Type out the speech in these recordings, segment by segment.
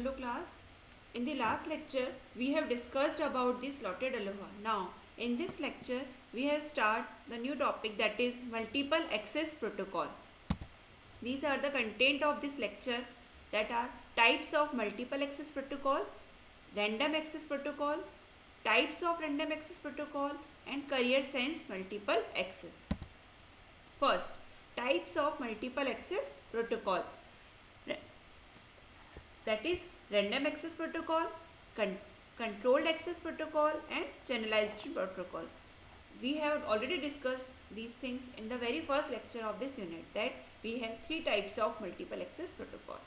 Hello class. In the last lecture we have discussed about the slotted aloha. Now in this lecture we have start the new topic, that is multiple access protocol. These are the content of this lecture, that are types of multiple access protocol, random access protocol, types of random access protocol, and carrier sense multiple access. First, types of multiple access protocol, that is random access protocol, controlled access protocol, and channelization protocol. We have already discussed these things in the very first lecture of this unit, that we have three types of multiple access protocol.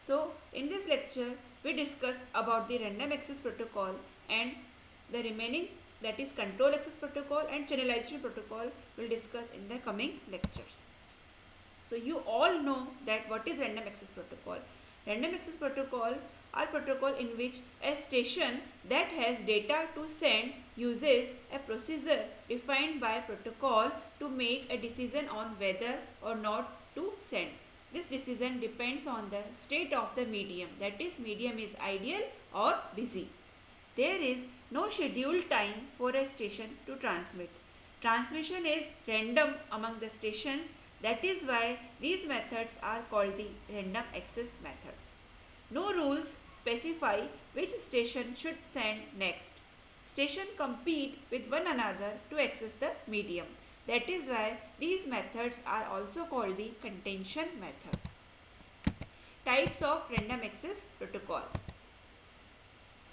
So in this lecture we discuss about the random access protocol, and the remaining, that is control access protocol and channelization protocol, will discuss in the coming lectures. So you all know that what is random access protocol. Random access protocol are protocol in which a station that has data to send uses a procedure defined by protocol to make a decision on whether or not to send. This decision depends on the state of the medium, that is medium is ideal or busy. There is no scheduled time for a station to transmit. Transmission is random among the stations. That is why these methods are called the random access methods. No rules specify which station should send next. Stations compete with one another to access the medium. That is why these methods are also called the contention method. Types of random access protocol.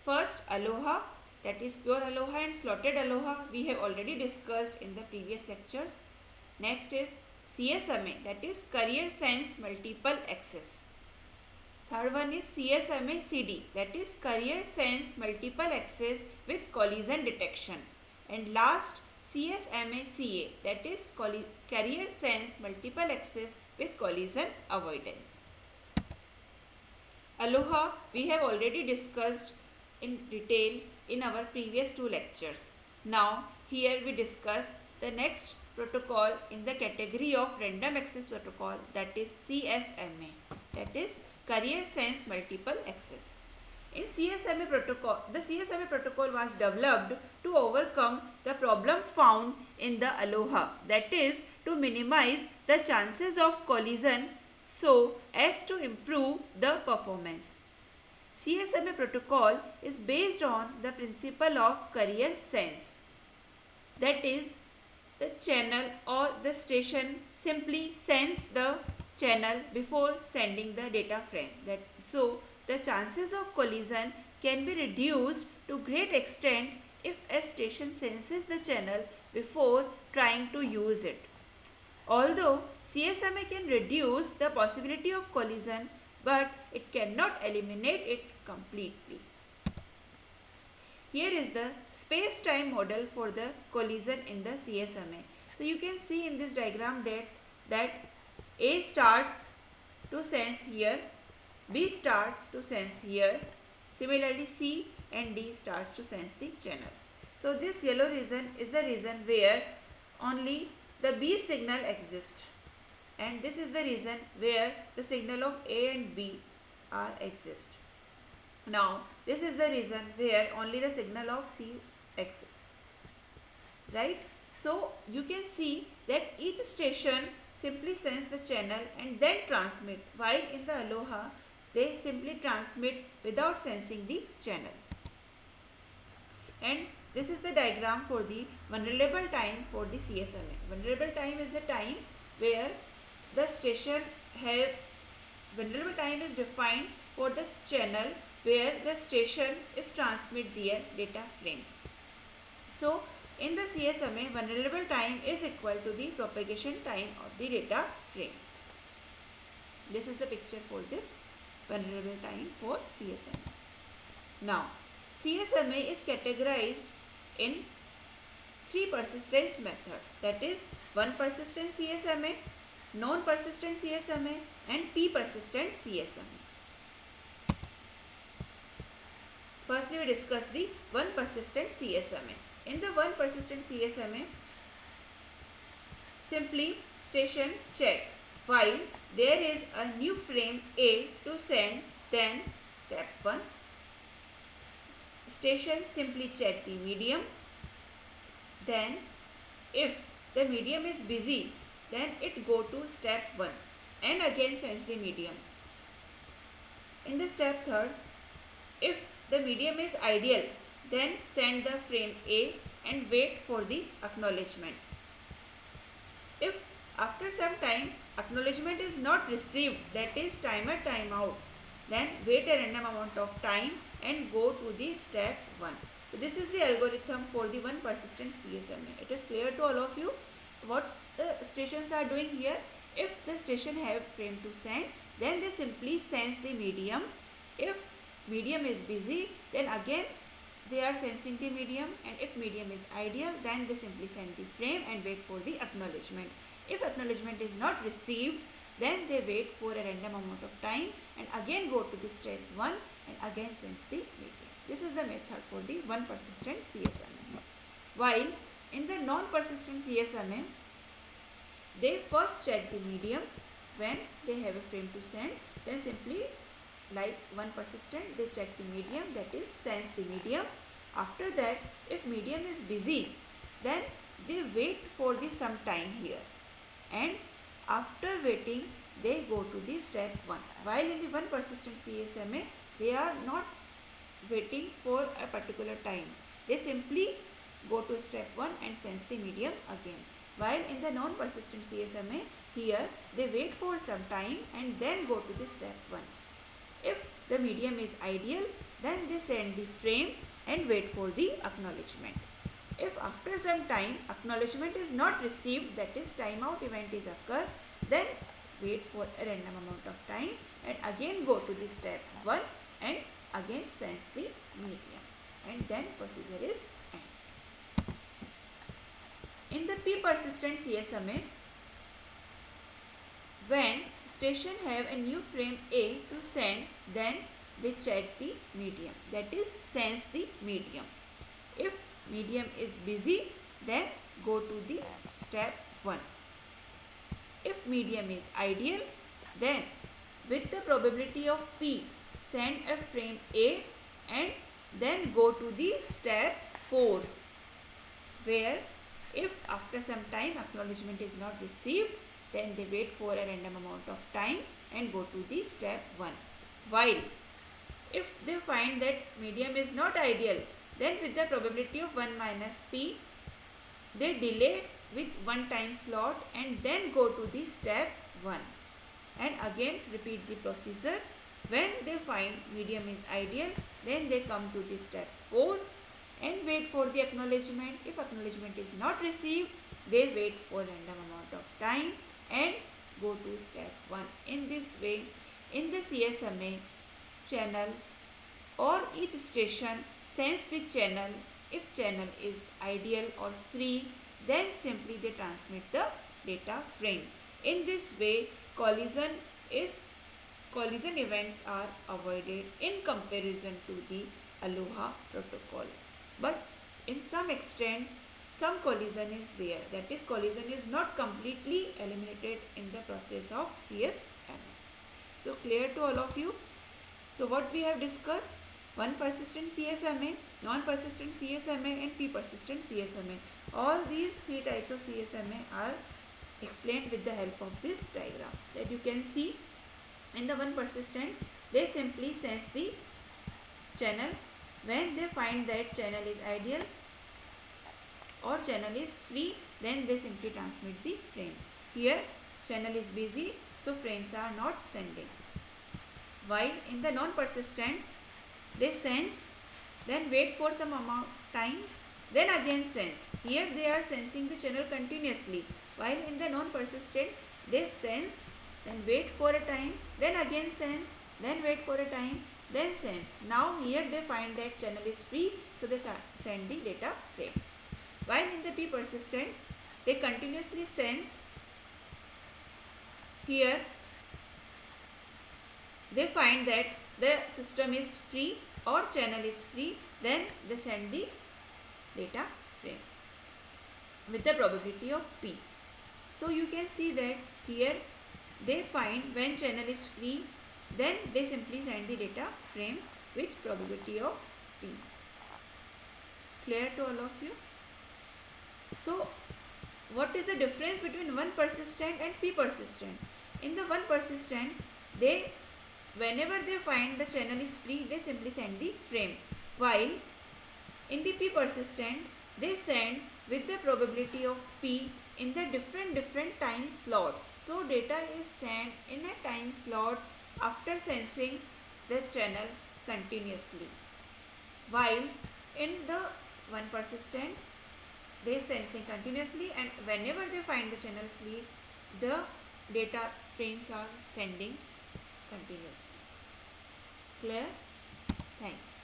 First, aloha, that is pure aloha and slotted aloha, we have already discussed in the previous lectures. Next is CSMA, that is carrier sense multiple access. Third one is CSMA CD, that is carrier sense multiple access with collision detection. And last, CSMA CA, that is carrier sense multiple access with collision avoidance. Aloha we have already discussed in detail in our previous two lectures. Now here we discuss the next protocol in the category of random access protocol, that is CSMA, that is carrier sense multiple access. In CSMA protocol, the CSMA protocol was developed to overcome the problem found in the aloha, that is to minimize the chances of collision so as to improve the performance. CSMA protocol is based on the principle of carrier sense, that is the channel or the station simply sends the channel before sending the data frame. So the chances of collision can be reduced to great extent if a station senses the channel before trying to use it. Although CSMA can reduce the possibility of collision, but it cannot eliminate it completely. Here is the space-time model for the collision in the CSMA. So you can see in this diagram that A starts to sense here, B starts to sense here, similarly C and D starts to sense the channel. So this yellow region is the region where only the B signal exists, and this is the region where the signal of A and B are exist. Now this is the region where only the signal of C exists, right? So you can see that each station simply sends the channel and then transmit, while in the aloha they simply transmit without sensing the channel. And this is the diagram for the vulnerable time for the CSMA. Vulnerable time is the time where the station have, vulnerable time is defined for the channel where the station is transmit their data frames. So in the CSMA, vulnerable time is equal to the propagation time of the data frame. This is the picture for this vulnerable time for CSMA. Now CSMA is categorized in three persistence method, that is one persistent CSMA, non-persistent CSMA, and p-persistent CSMA. Firstly we discuss the one persistent CSMA. In the one persistent CSMA, simply station check while there is a new frame A to send, then step 1. Station simply check the medium. Then if the medium is busy, then it go to step 1 and again sense the medium. In the step 3, if the medium is ideal, then send the frame A and wait for the acknowledgement. If after some time acknowledgement is not received, that is timer timeout, then wait a random amount of time and go to the step 1. So this is the algorithm for the one persistent CSMA. It is clear to all of you what the stations are doing here. If the station have frame to send, then they simply sense the medium. If medium is busy, then again they are sensing the medium, and if medium is ideal, then they simply send the frame and wait for the acknowledgement. If acknowledgement is not received, then they wait for a random amount of time and again go to the step 1 and again sense the medium. This is the method for the one persistent CSMA. While in the non-persistent CSMA, they first check the medium when they have a frame to send, then simply like one persistent, they check the medium, that is sense the medium. After that, if medium is busy, then they wait for the some time here, and after waiting they go to the step 1. While in the one persistent CSMA, they are not waiting for a particular time, they simply go to step 1 and sense the medium again. While in the non-persistent CSMA, here they wait for some time and then go to the step 1. If the medium is ideal, then they send the frame and wait for the acknowledgement. If after some time acknowledgement is not received, that is timeout event is occur, then wait for a random amount of time and again go to the step 1 and again sense the medium, and then procedure is end. In the P persistent CSMA, when station have a new frame A to send, then they check the medium, that is sense the medium. If medium is busy, then go to the step 1. If medium is ideal, then with the probability of P, send a frame A and then go to the step 4, where if after some time acknowledgement is not received, then they wait for a random amount of time and go to the step 1. While if they find that medium is not ideal, then with the probability of 1 minus P, they delay with one time slot and then go to the step 1 and again repeat the procedure. When they find medium is ideal, then they come to the step 4 and wait for the acknowledgement. If acknowledgement is not received, they wait for random amount of time and go to step 1. In this way, in the CSMA, channel or each station sense the channel. If channel is ideal or free, then simply they transmit the data frames. In this way, collision events are avoided in comparison to the Aloha protocol. But in some extent, some collision is there. That is, collision is not completely eliminated in the process of CSMA. So clear to all of you? So what we have discussed? One persistent CSMA, non-persistent CSMA and P-persistent CSMA. All these three types of CSMA are explained with the help of this diagram. That you can see in the one persistent, they simply sense the channel. When they find that channel is ideal or channel is free, then they simply transmit the frame. Here channel is busy, so frames are not sending. While in the non-persistent, they sense, then wait for some amount time, then again sense. Here they are sensing the channel continuously. While in the non-persistent, they sense, then wait for a time, then again sense, then wait for a time, then sense. Now here they find that channel is free, so they send the data frame. While in the P persistent, they continuously sense. Here they find that the system is free or channel is free, then they send the data frame with the probability of P. So you can see that here they find when channel is free, then they simply send the data frame with probability of P. Clear to all of you? So what is the difference between one persistent and P persistent? In the one persistent, they whenever they find the channel is free, they simply send the frame, while in the P persistent, they send with the probability of P in the different time slots. So data is sent in a time slot after sensing the channel continuously, while in the one persistent, they sensing continuously, and whenever they find the channel free, the data frames are sending continuously. Clear? Thanks.